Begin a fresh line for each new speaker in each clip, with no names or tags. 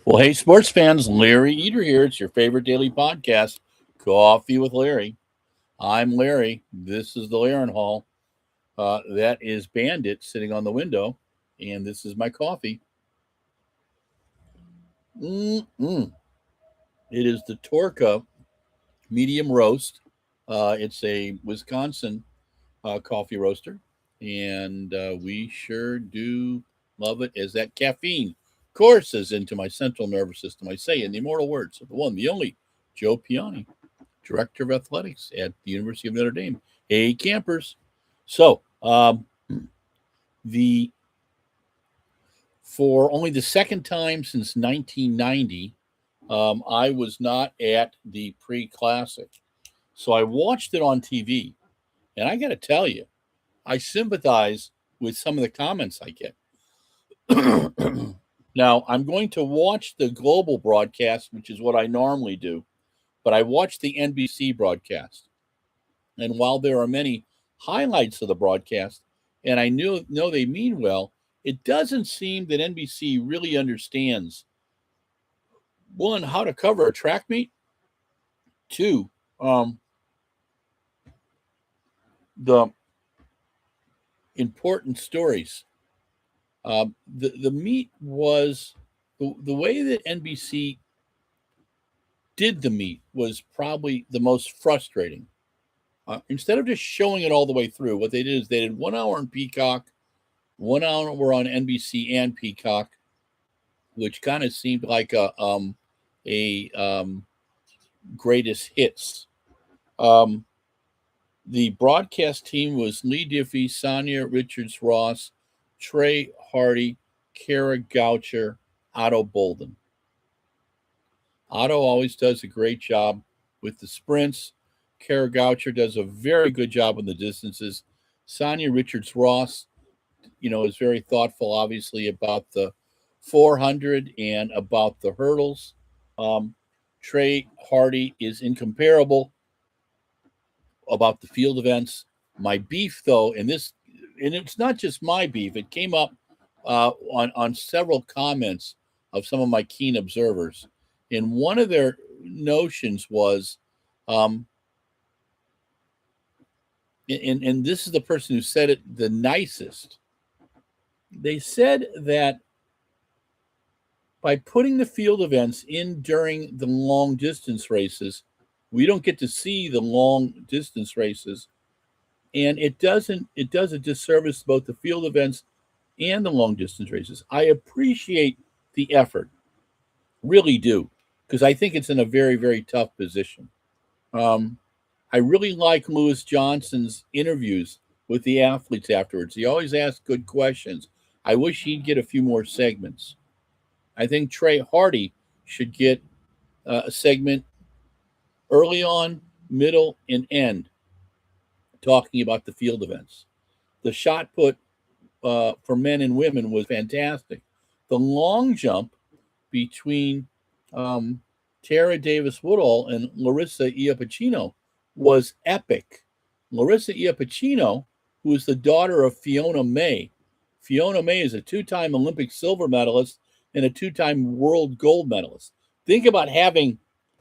Well, hey, sports fans, Larry Eater here. It's your favorite daily podcast, Coffee with Larry. I'm Larry. This is the Laren Hall. That is Bandit sitting on the window, and this is my coffee. Mm-mm. It is the Torca medium roast. It's a Wisconsin coffee roaster, and we sure do love it as that caffeine courses into my central nervous system. I say in the immortal words of the one, the only Joe Piani, director of athletics at the University of Notre Dame. Hey, campers. So, the for only the second time since 1990, I was not at the pre-classic. So I watched it on TV, and I got to tell you, I sympathize with some of the comments I get. Now, I'm going to watch the global broadcast, which is what I normally do, but I watched the NBC broadcast. And while there are many highlights of the broadcast, and I know they mean well, it doesn't seem that NBC really understands one, how to cover a track meet, two, the important stories. The meet was the way that NBC did the meet was probably the most frustrating. Instead of just showing it all the way through, what they did is they did 1 hour on Peacock, 1 hour on NBC and Peacock, which kind of seemed like a greatest hits. The broadcast team was Lee Diffie, Sonia Richards Ross, Trey Hardy, Kara Goucher, Otto Bolden. Otto always does a great job with the sprints. Kara Goucher does a very good job on the distances. Sonia Richards Ross, is very thoughtful, obviously, about the 400 and about the hurdles. Trey Hardy is incomparable about the field events. My beef, though, and it's not just my beef, it came up on several comments of some of my keen observers. And one of their notions was, and this is the person who said it the nicest. They said that by putting the field events in during the long distance races, we don't get to see the long distance races, and it does a disservice to both the field events and the long distance races. I appreciate the effort, really do, because I think it's in a very, very tough position. I really like Lewis Johnson's interviews with the athletes afterwards. He always asks good questions. I wish he'd get a few more segments. I think Trey Hardy should get a segment early on, middle, and end, talking about the field events. The shot put for men and women was fantastic. The long jump between Tara Davis Woodall and Larissa Iapicino was epic. Larissa Iapicino, who is the daughter of Fiona May. Fiona May is a two-time Olympic silver medalist and a two-time world gold medalist. Think about having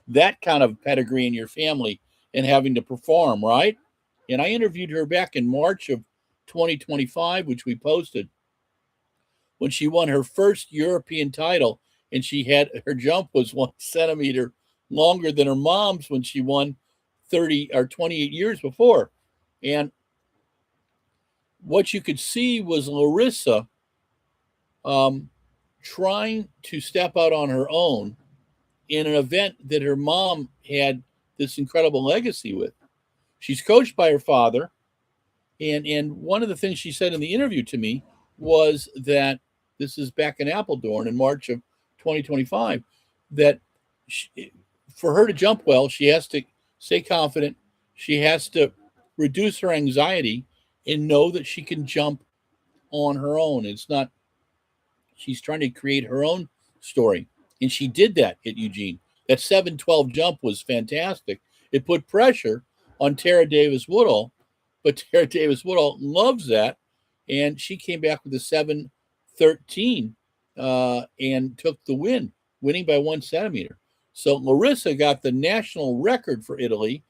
that kind of pedigree in your family and having to perform, right? And I interviewed her back in March of 2025, which we posted, when she won her first European title, and her jump was 1 centimeter longer than her mom's when she won 30 or 28 years before. And what you could see was Larissa trying to step out on her own in an event that her mom had this incredible legacy with. She's coached by her father. And one of the things she said in the interview to me was that this is back in Appledorn in March of 2025, that for her to jump well, she has to stay confident. She has to reduce her anxiety and know that she can jump on her own. She's trying to create her own story. And she did that at Eugene. That 7:12 jump was fantastic. It put pressure on Tara Davis Woodall, but Tara Davis Woodall loves that. And she came back with a 7:13 and took the win. winning by 1 centimeter. So Larissa got the national record for Italy,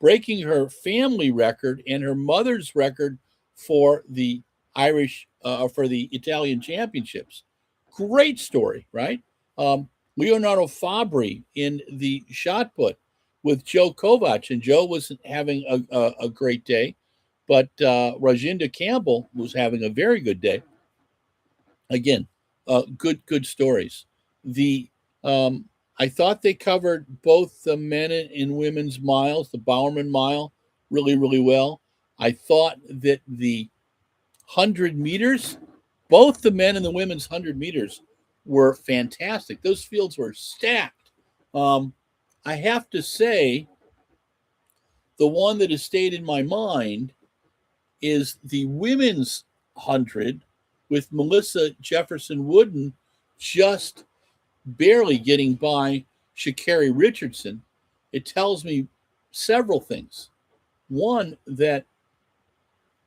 breaking her family record and her mother's record for the for the Italian championships. Great story, right? Leonardo Fabri in the shot put with Joe Kovac, and Joe wasn't having a great day, but Rajinda Campbell was having a very good day. Again, good stories. The I thought they covered both the men and women's miles, the Bowerman mile, really well. I thought that the 100 meters, both the men and the women's 100 meters were fantastic. Those fields were stacked. I have to say, the one that has stayed in my mind is the women's 100 with Melissa Jefferson Wooden just barely getting by Sha'Carri Richardson. It tells me several things. One, that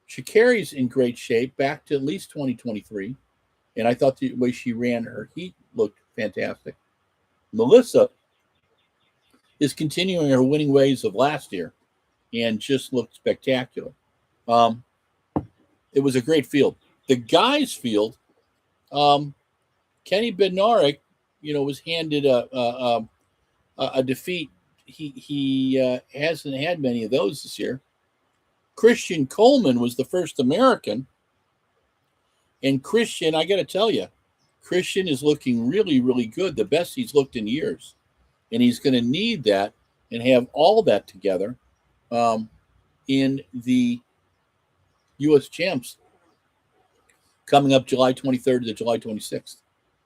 Sha'Carri's in great shape, back to at least 2023. And I thought the way she ran her heat looked fantastic. Melissa is continuing her winning ways of last year and just looked spectacular. It was a great field. The guys' field, Kenny Bednarek, was handed a defeat. He hasn't had many of those this year. Christian Coleman was the first American. And Christian, I got to tell you, Christian is looking really good, the best he's looked in years. And he's going to need that and have all that together in the U.S. Champs coming up July 23rd to July 26th.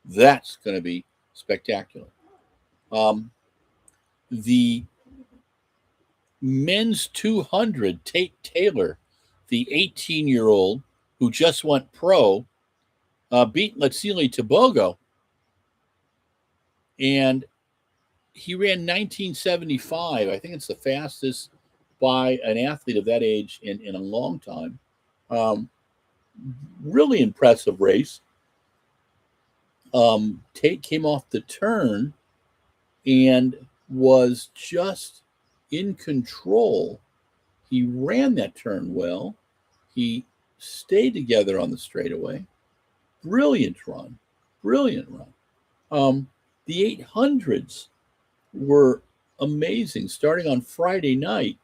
That's going to be spectacular. The men's 200, Tate Taylor, the 18-year-old who just went pro, beat Letsili Tebogo. And he ran 1975. I think it's the fastest by an athlete of that age in a long time. Really impressive race. Tate came off the turn and was just in control. He ran that turn well. He stayed together on the straightaway. Brilliant run. The 800s were amazing. Starting on Friday night,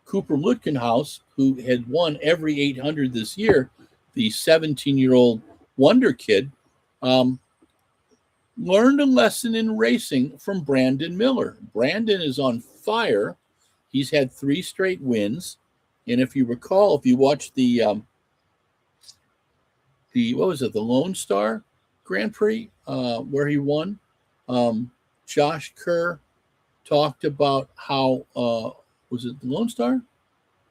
Cooper Lutkenhaus, who had won every 800 this year, the 17-year-old wonder kid, learned a lesson in racing from Brandon Miller. Brandon is on fire. He's had 3 straight wins. And if you recall, if you watched the what was it, the Lone Star Grand Prix, where he won, Josh Kerr talked about how, was it the Lone Star?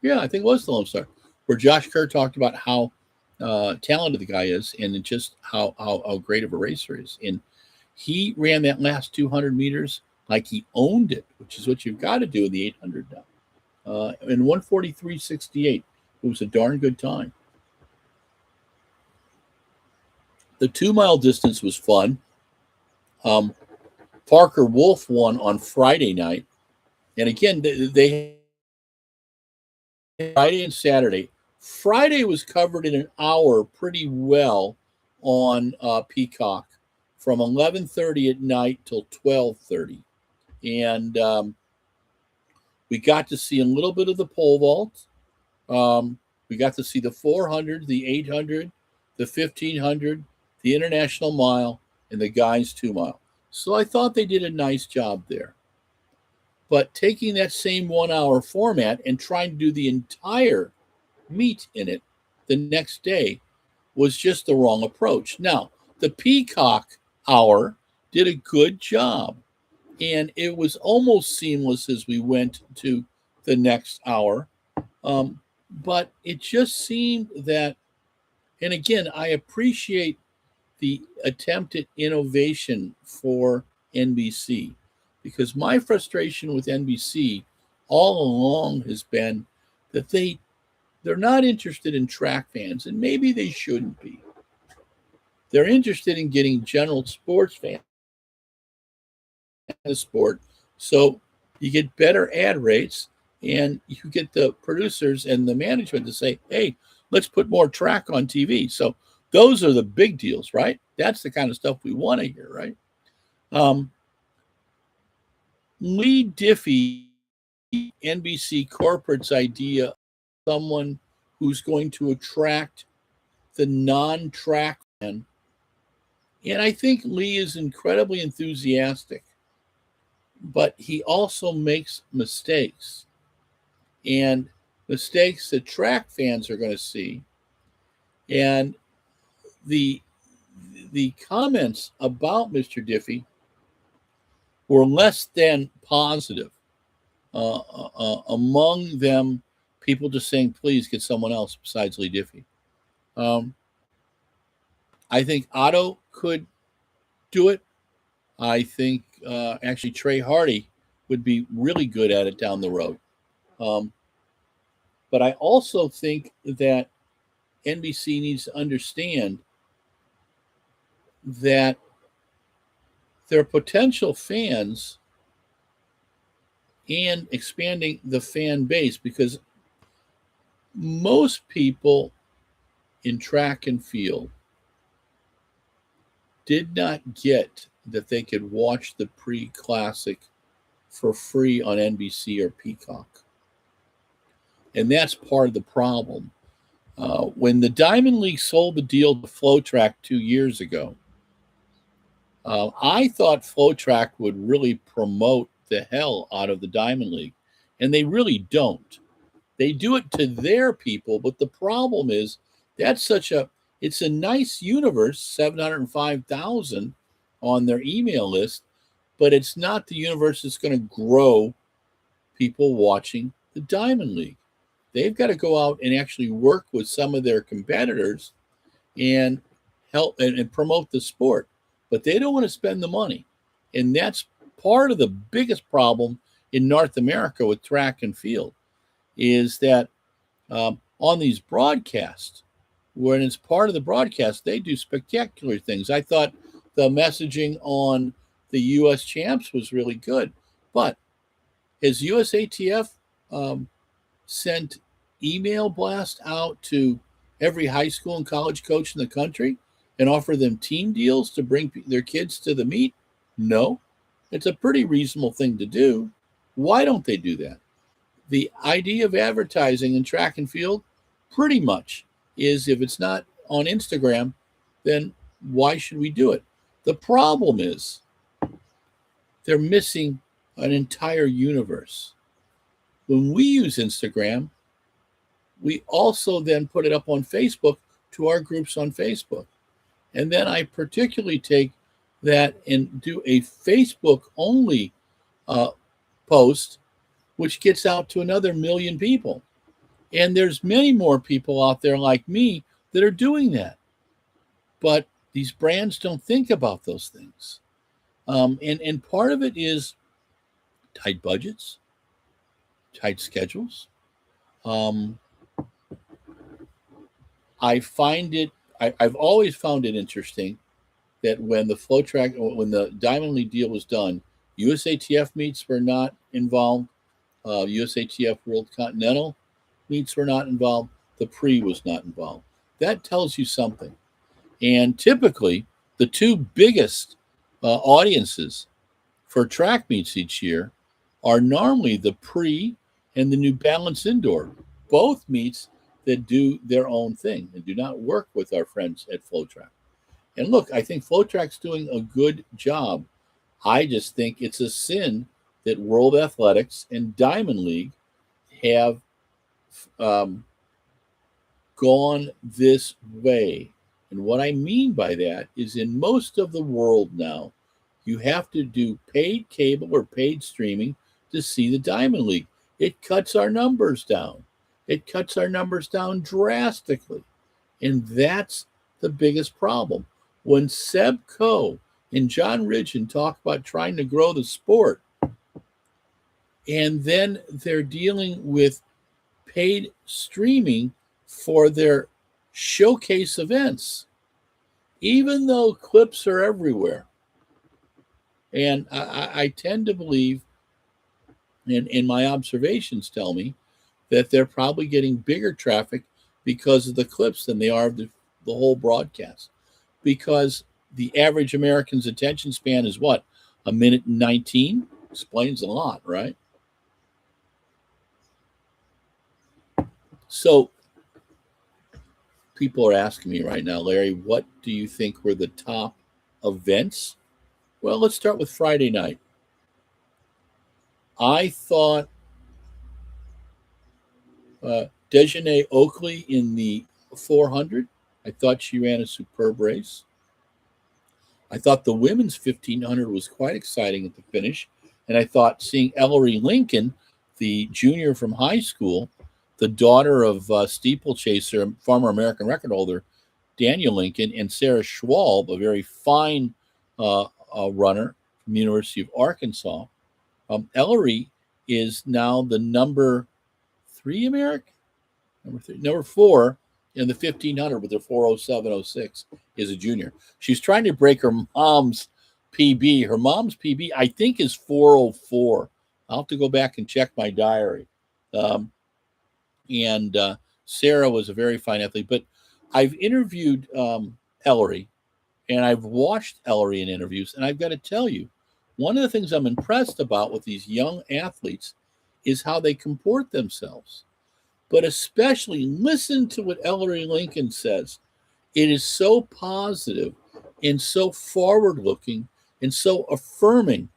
Yeah, I think it was the Lone Star, where Josh Kerr talked about how talented the guy is and just how great of a racer he is. And he ran that last 200 meters like he owned it, which is what you've got to do in the 800 now. In 1:43.68, it was a darn good time. The 2-mile distance was fun. Parker Wolf won on Friday night. And again, they Friday and Saturday. Friday was covered in an hour pretty well on Peacock from 11:30 at night till 12:30. And we got to see a little bit of the pole vault. We got to see the 400, the 800, the 1500, the international mile, and the guys 2-mile. So I thought they did a nice job there. But taking that same 1-hour format and trying to do the entire meet in it the next day was just the wrong approach. Now, the Peacock hour did a good job, and it was almost seamless as we went to the next hour. But it just seemed that, and again, I appreciate the attempt at innovation for NBC, because my frustration with NBC all along has been that they're not interested in track fans, and maybe they shouldn't be. They're interested in getting general sports fans the sport. So you get better ad rates, and you get the producers and the management to say, hey, let's put more track on TV. So those are the big deals, right? That's the kind of stuff we want to hear, right? Lee Diffie, NBC corporate's idea of someone who's going to attract the non-track fan. And I think Lee is incredibly enthusiastic, but he also makes mistakes, and mistakes that track fans are going to see. And the comments about Mr. Diffie were less than positive. Among them, people just saying, please get someone else besides Lee Diffie. I think Otto could do it. I think actually Trey Hardy would be really good at it down the road. But I also think that NBC needs to understand that their potential fans and expanding the fan base, because most people in track and field did not get that they could watch the pre-classic for free on NBC or Peacock. And that's part of the problem. When the Diamond League sold the deal to FloTrack 2 years ago, I thought FloTrack would really promote the hell out of the Diamond League, and they really don't. They do it to their people, but the problem is it's a nice universe, 705,000 on their email list, but it's not the universe that's going to grow people watching the Diamond League. They've got to go out and actually work with some of their competitors and help and promote the sport, but they don't want to spend the money. And that's part of the biggest problem in North America with track and field, is that on these broadcasts, when it's part of the broadcast, they do spectacular things. I thought the messaging on the U.S. champs was really good, but has USATF sent email blast out to every high school and college coach in the country and offer them team deals to bring their kids to the meet? No. It's a pretty reasonable thing to do. Why don't they do that? The idea of advertising in track and field pretty much is, if it's not on Instagram, then why should we do it? The problem is they're missing an entire universe. When we use Instagram, we also then put it up on Facebook to our groups on Facebook. And then I particularly take that and do a Facebook only post, which gets out to another 1 million people. And there's many more people out there like me that are doing that. But these brands don't think about those things. And part of it is tight budgets, tight schedules. I've always found it interesting that when the Diamond League deal was done, USATF meets were not involved. USATF World Continental meets were not involved. The Pre was not involved. That tells you something. And typically, the two biggest audiences for track meets each year are normally the Pre and the New Balance Indoor, both meets that do their own thing and do not work with our friends at FloTrack. And look, I think FloTrack's doing a good job. I just think it's a sin that World Athletics and Diamond League have gone this way. And what I mean by that is, in most of the world now, you have to do paid cable or paid streaming to see the Diamond League. It cuts our numbers down. It cuts our numbers down drastically. And that's the biggest problem. When Seb Coe and John Ridgen talk about trying to grow the sport, and then they're dealing with paid streaming for their showcase events, even though clips are everywhere, And I tend to believe, and my observations tell me, that they're probably getting bigger traffic because of the clips than they are of the whole broadcast. Because the average American's attention span is what? A minute and 19? Explains a lot, right? So people are asking me right now, Larry, what do you think were the top events? Well, let's start with Friday night. I thought Dejanay Oakley in the 400. I thought she ran a superb race. I thought the women's 1500 was quite exciting at the finish. And I thought seeing Ellery Lincoln, the junior from high school, the daughter of steeplechaser, former American record holder, Daniel Lincoln, and Sarah Schwalb, a very fine runner from the University of Arkansas. Ellery is now the number 3 American, number 4 in the 1500 with her 4:07:06 is a junior. She's trying to break her mom's PB. Her mom's PB, I think, is 4:04. I'll have to go back and check my diary. And Sarah was a very fine athlete. But I've interviewed Ellery, and I've watched Ellery in interviews, and I've got to tell you, one of the things I'm impressed about with these young athletes is how they comport themselves. But especially listen to what Ellery Lincoln says. It is so positive and so forward-looking and so affirming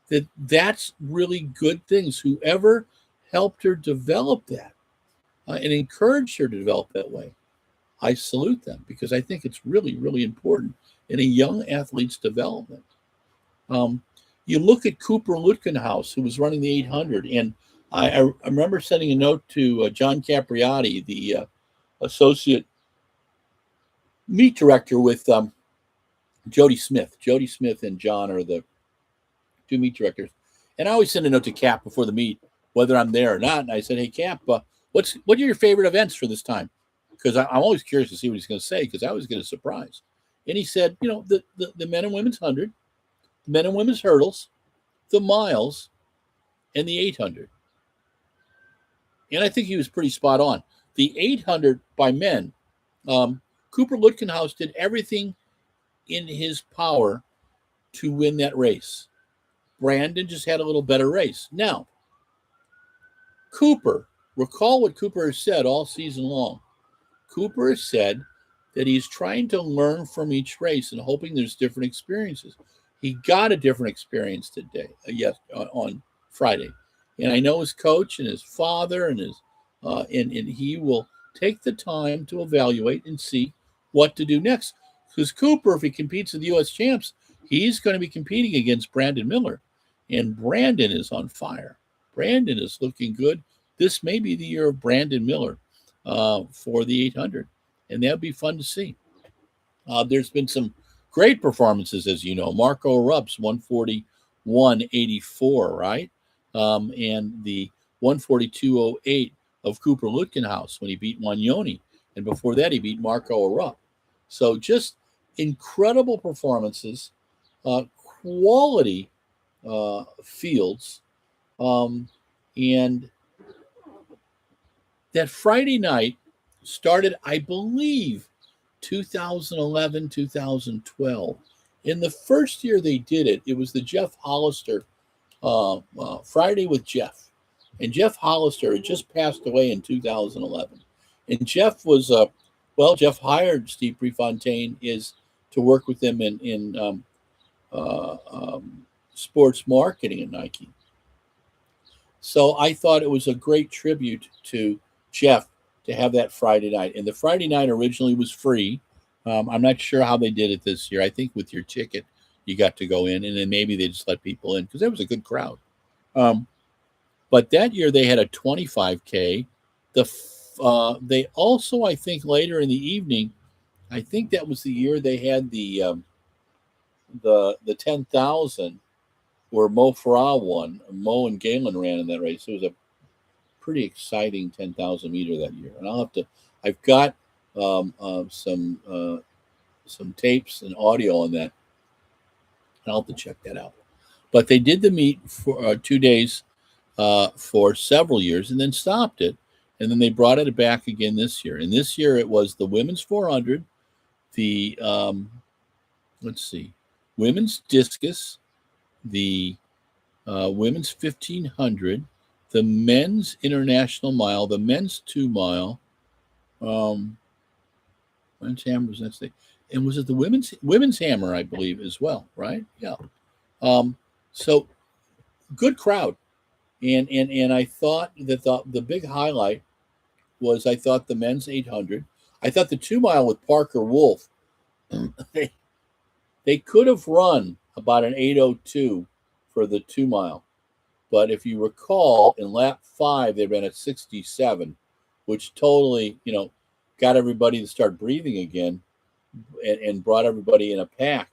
that that's really good things. Whoever helped her develop that and encouraged her to develop that way, I salute them, because I think it's really, really important in a young athlete's development. You look at Cooper Lutkenhaus, who was running the 800, and I remember sending a note to John Capriati, the associate meet director with Jody Smith. Jody Smith and John are the 2 meet directors. And I always send a note to Cap before the meet, whether I'm there or not. And I said, hey, Cap, what are your favorite events for this time? Because I'm always curious to see what he's going to say, because I always get a surprise. And he said, the men and women's 100, the men and women's hurdles, the miles, and the 800. And I think he was pretty spot on. The 800 by men, Cooper Lutkenhaus did everything in his power to win that race. Brandon just had a little better race. Now, Cooper, recall what Cooper has said all season long. Cooper has said that he's trying to learn from each race and hoping there's different experiences. He got a different experience today, on Friday. And I know his coach and his father and he will take the time to evaluate and see what to do next. Because Cooper, if he competes at the U.S. Champs, he's going to be competing against Brandon Miller. And Brandon is on fire. Brandon is looking good. This may be the year of Brandon Miller for the 800. And that'd be fun to see. There's been some great performances, as you know. Marco Rupp's 141.84, right? And the 142.08 of Cooper Lutkenhaus when he beat Wanyoni. And before that, he beat Marco Rupp. So just incredible performances, quality fields. And that Friday night started, I believe, 2011, 2012. In the first year they did it, it was the Jeff Hollister Friday with Jeff. And Jeff Hollister had just passed away in 2011. And Jeff was, Jeff hired Steve Prefontaine to work with him in sports marketing at Nike. So I thought it was a great tribute to Jeff to have that Friday night. And the Friday night originally was free. I'm not sure how they did it this year. I think with your ticket, you got to go in, and then maybe they just let people in because there was a good crowd. But that year they had a 25K. They also, I think, later in the evening, I think that was the year they had the 10,000 where Mo Farah won. Mo and Galen ran in that race. It was a pretty exciting 10,000 meter that year. And I've got some tapes and audio on that. And I'll have to check that out. But they did the meet for 2 days for several years and then stopped it. And then they brought it back again this year. And this year it was the women's 400, the, let's see, women's discus, the women's 1500, the men's international mile, the men's 2 mile, men's hammer was next day. And was it the women's hammer, I believe, as well, right? Yeah. So good crowd. And I thought that the big highlight was, I thought the men's 800. I thought the 2 mile with Parker Wolf, they could have run about an 8:02 for the 2 mile. But if you recall, in lap 5, they ran at 67, which totally, got everybody to start breathing again and brought everybody in a pack,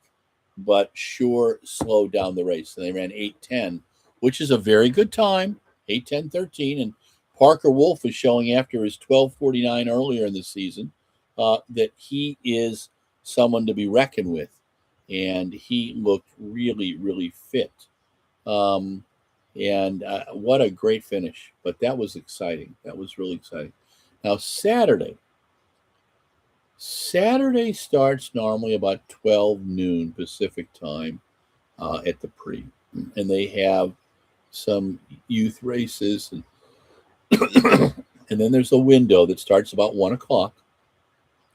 but sure slowed down the race. And they ran 8:10, which is a very good time, 8:10:13. And Parker Wolf is showing, after his 12:49 earlier in the season, that he is someone to be reckoned with. And he looked really, really fit. And what a great finish. But that was exciting. That was really exciting. Now, Saturday starts normally about 12 noon Pacific time at the Prix. And they have some youth races. And, and then there's a window that starts about 1 o'clock.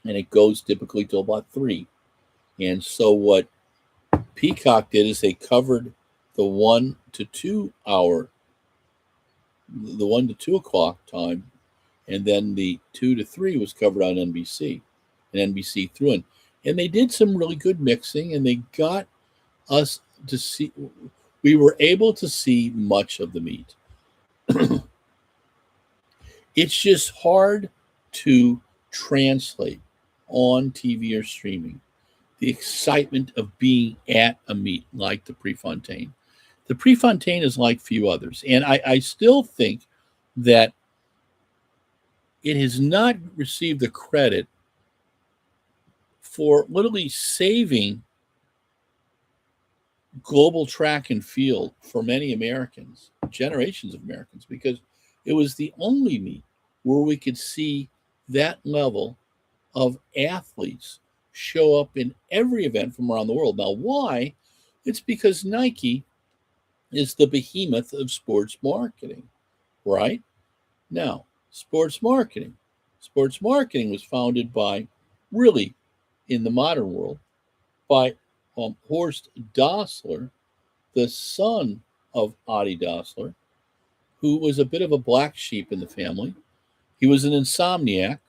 And it goes typically till about 3. And so what Peacock did is they covered the 1 to 2 hour, the 1 to 2 o'clock time, and then the 2 to 3 was covered on NBC, and NBC threw in. And they did some really good mixing, and they got us to see, we were able to see much of the meet. It's just hard to translate on TV or streaming the excitement of being at a meet like the Prefontaine. The Prefontaine is like few others. And I still think that it has not received the credit for literally saving global track and field for many Americans, generations of Americans, because it was the only meet where we could see that level of athletes show up in every event from around the world. Now, why? It's because Nike is the behemoth of sports marketing, right? Now, sports marketing was founded by, really, in the modern world, by Horst Dassler, the son of Adi Dassler, who was a bit of a black sheep in the family. He was an insomniac.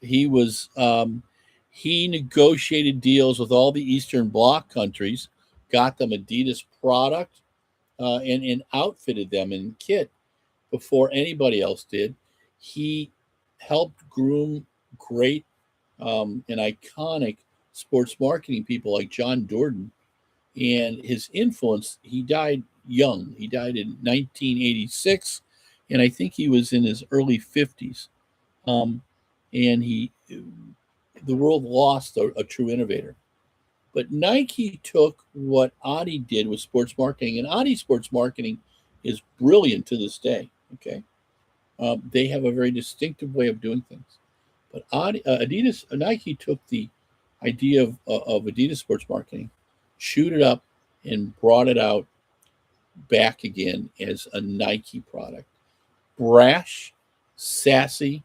He negotiated deals with all the Eastern Bloc countries, got them Adidas product, and outfitted them in kit before anybody else did. He helped groom great and iconic sports marketing people like John Jordan. And his influence, he died young. He died in 1986, and I think he was in his early 50s. And the world lost a true innovator. But Nike took what Adi did with sports marketing, and Adi sports marketing is brilliant to this day. Okay, they have a very distinctive way of doing things. But Nike took the idea of Adidas sports marketing, chewed it up, and brought it out back again as a Nike product. Brash, sassy,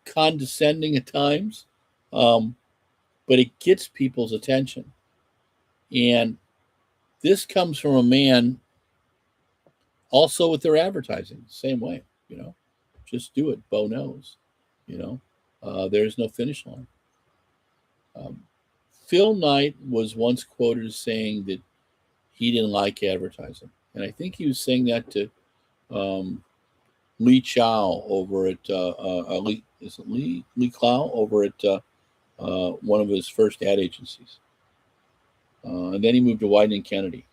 condescending at times, but it gets people's attention. And this comes from a man also with their advertising, same way, just do it. Bo knows, there's no finish line. Phil Knight was once quoted as saying that he didn't like advertising. And I think he was saying that to Lee Chow over at Lee Clow over at one of his first ad agencies, and then he moved to Wieden & Kennedy.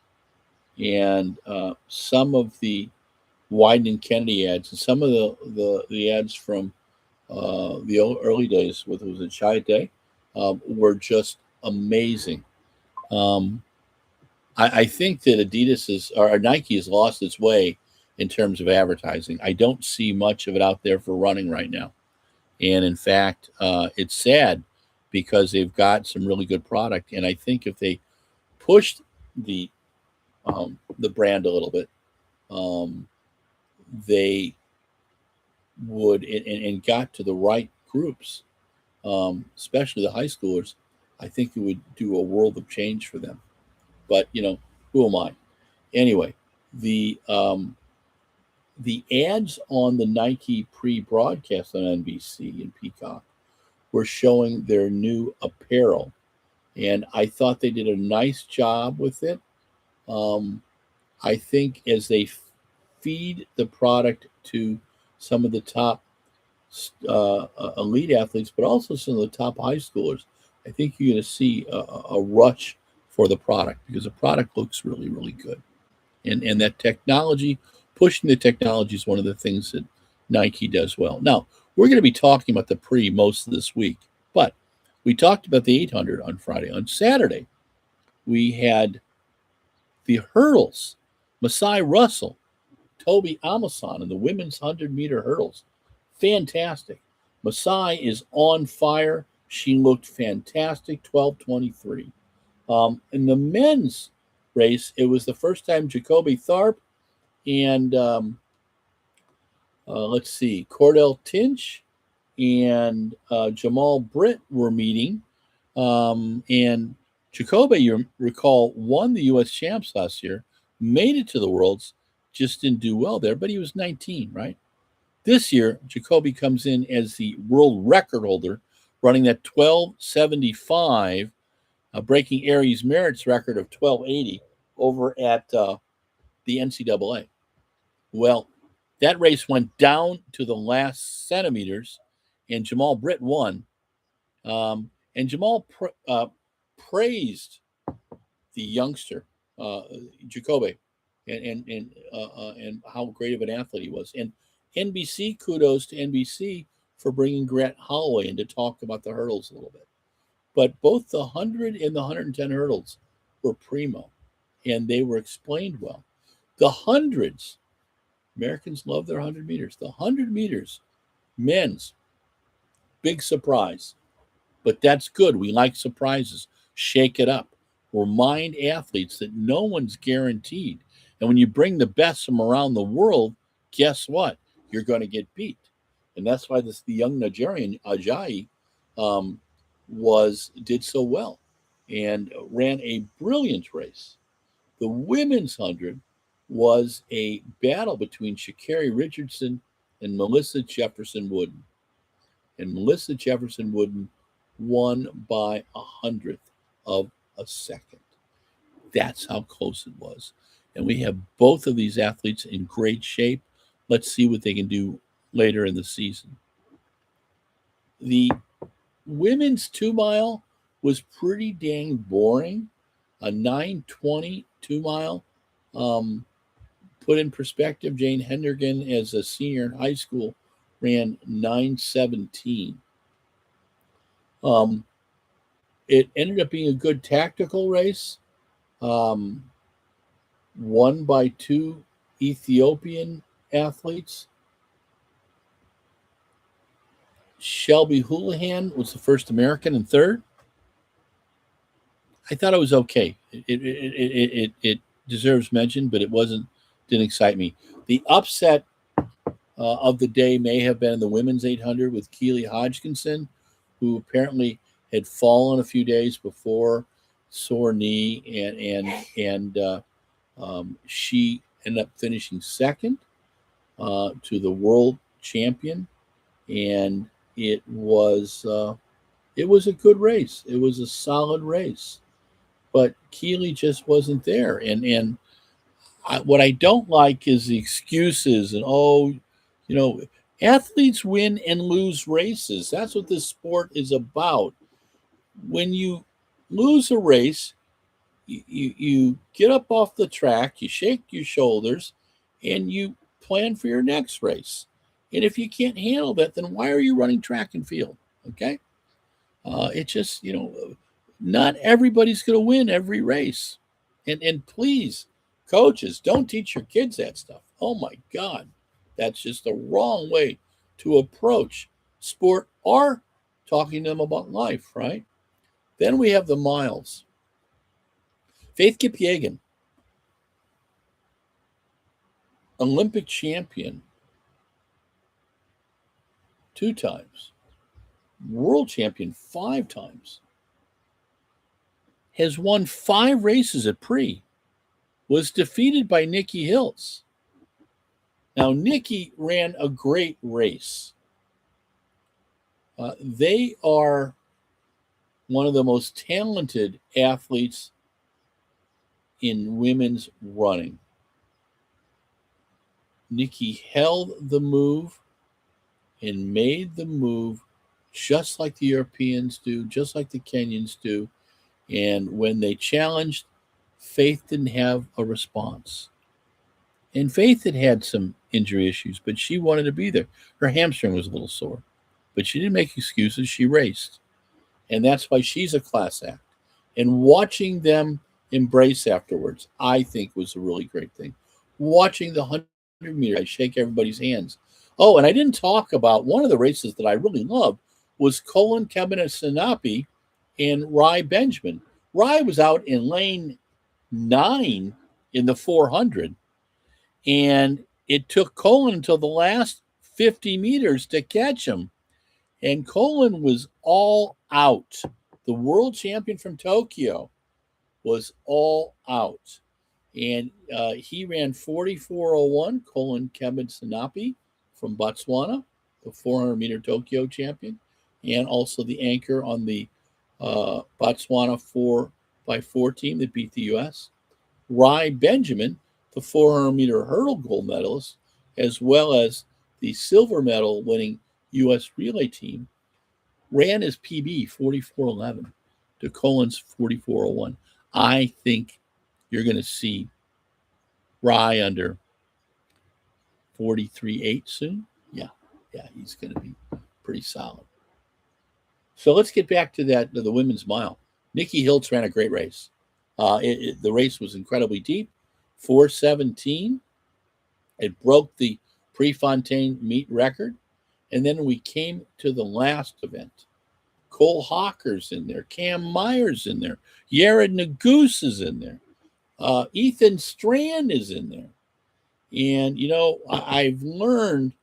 And some of the Wieden & Kennedy ads, and some of the ads from the early days, with it was a Chai Day, were just amazing. I think that Nike has lost its way in terms of advertising. I don't see much of it out there for running right now. And in fact, it's sad because they've got some really good product. And I think if they pushed the brand a little bit, they would and got to the right groups, especially the high schoolers, I think it would do a world of change for them. But who am I? Anyway, the ads on the Nike pre-broadcast on NBC and Peacock were showing their new apparel, and I thought they did a nice job with it. I think as they feed the product to some of the top elite athletes, but also some of the top high schoolers, I think you're going to see a rush for the product because the product looks really, really good. And that technology, pushing the technology is one of the things that Nike does well. Now, we're going to be talking about the pre most of this week, but we talked about the 800 on Friday. On Saturday, we had the hurdles. Masai Russell, Toby Amason in the women's 100-meter hurdles. Fantastic. Masai is on fire. She looked fantastic, 12:23. In the men's race, it was the first time Jacoby Tharp and Cordell Tinch and Jamal Britt were meeting. And Jacoby, you recall, won the U.S. champs last year, made it to the Worlds, just didn't do well there, but he was 19, right? This year, Jacoby comes in as the world record holder, running that 12:75, breaking Aries Merritt's record of 12:80 over at the NCAA. Well, that race went down to the last centimeters, and Jamal Britt won. And Jamal praised the youngster, Jacoby, and how great of an athlete he was. And NBC, kudos to NBC for bringing Grant Holloway in to talk about the hurdles a little bit. But both the 100 and the 110 hurdles were primo, and they were explained well. The hundreds, Americans love their 100 meters. The 100 meters, men's, big surprise. But that's good. We like surprises. Shake it up. Remind athletes that no one's guaranteed. And when you bring the best from around the world, guess what? You're going to get beat. And that's why the young Nigerian, Ajayi, did so well and ran a brilliant race. The women's 100 was a battle between Sha'Carri Richardson and Melissa Jefferson Wooden. And Melissa Jefferson Wooden won by 100th of a second. That's how close it was. And we have both of these athletes in great shape. Let's see what they can do later in the season. The women's 2-mile was pretty dang boring. A 9:20 2-mile. Put in perspective, Jane Hendergan, as a senior in high school, ran 9:17. It ended up being a good tactical race, won by two Ethiopian athletes. Shelby Houlihan was the first American and third. I thought it was okay. It deserves mention, but didn't excite me. The upset of the day may have been the women's 800 with Keely Hodgkinson, who apparently had fallen a few days before, sore knee, and she ended up finishing second to the world champion, and it was a good race. It was a solid race, but Keely just wasn't there. And what I don't like is the excuses and athletes win and lose races. That's what this sport is about. When you lose a race, you get up off the track, you shake your shoulders, and you plan for your next race. And if you can't handle that, then why are you running track and field? Okay? It just, not everybody's going to win every race. And please, coaches, don't teach your kids that stuff. Oh my God, that's just the wrong way to approach sport or talking to them about life, right? Then we have the miles. Faith Kipyegon, Olympic champion 2 times, world champion 5 times, has won 5 races at Prix, was defeated by Nikki Hiltz. Now, Nikki ran a great race. They are one of the most talented athletes in women's running. Nikki held the move and made the move just like the Europeans do, just like the Kenyans do. And when they challenged, Faith didn't have a response. And Faith had some injury issues, but she wanted to be there. Her hamstring was a little sore, but she didn't make excuses. She raced. And that's why she's a class act. And watching them embrace afterwards, I think was a really great thing. Watching the 100-meter, I shake everybody's hands. Oh, and I didn't talk about one of the races that I really loved was Colin Kaepernick and Rai Benjamin. Rai was out in lane 9 in the 400, and it took Colin until the last 50 meters to catch him. And Colin was all out. The world champion from Tokyo was all out. And he ran 44:01, Colin Kaepernick from Botswana, the 400-meter Tokyo champion, and also the anchor on the Botswana 4x4 team that beat the U.S. Rai Benjamin, the 400-meter hurdle gold medalist, as well as the silver medal winning U.S. relay team, ran his PB 44:11 to Colin's 44:01. I think you're going to see Rai under 43.8 soon. Yeah, he's going to be pretty solid. So let's get back to the women's mile. Nikki Hiltz ran a great race. The race was incredibly deep, 4:17. It broke the Prefontaine meet record. And then we came to the last event. Cole Hawker's in there. Cam Myers in there. Yared Nuguse is in there. Ethan Strand is in there. And, I've learned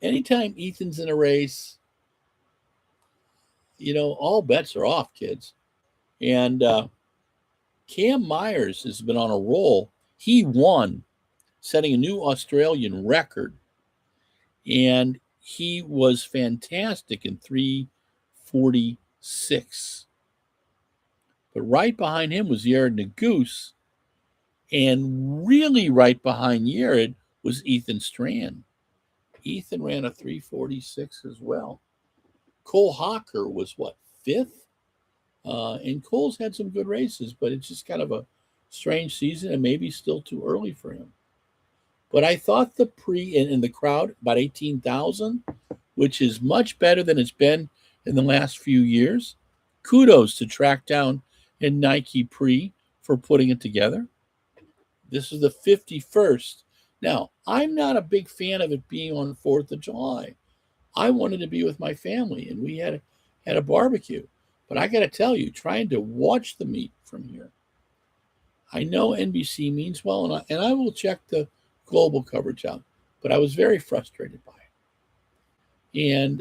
anytime Ethan's in a race, all bets are off, kids. And Cam Myers has been on a roll. He won, setting a new Australian record. And he was fantastic in 3:46. But right behind him was Yared Nuguse. And really right behind Yared was Ethan Strand. Ethan ran a 3:46 as well. Cole Hawker was, 5th? And Cole's had some good races, but it's just kind of a strange season and maybe still too early for him. But I thought the in the crowd, about 18,000, which is much better than it's been in the last few years. Kudos to Track Down and Nike Prix for putting it together. This is the 51st. Now, I'm not a big fan of it being on 4th of July. I wanted to be with my family, and we had a barbecue. But I got to tell you, trying to watch the meet from here, I know NBC means well, and I will check the global coverage out, but I was very frustrated by it. And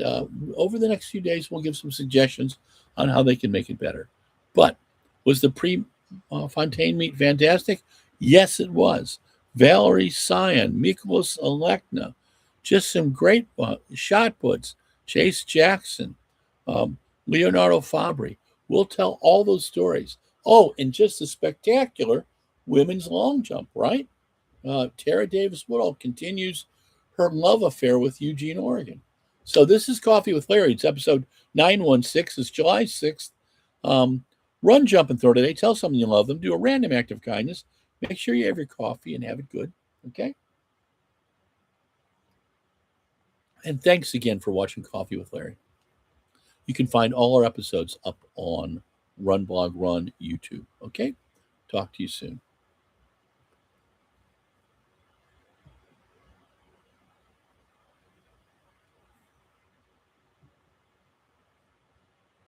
over the next few days, we'll give some suggestions on how they can make it better. But was the Prefontaine meet fantastic? Yes, it was. Valerie Sion, Mikolas Alekna, just some great shot puts. Chase Jackson, Leonardo Fabri. We'll tell all those stories. Oh, and just a spectacular women's long jump, right? Tara Davis-Woodall continues her love affair with Eugene, Oregon. So this is Coffee with Larry. It's episode 916. It's July 6th. Run, jump, and throw today. Tell someone you love them. Do a random act of kindness. Make sure you have your coffee and have it good. Okay? And thanks again for watching Coffee with Larry. You can find all our episodes up on RunBlogRun YouTube. Okay? Talk to you soon.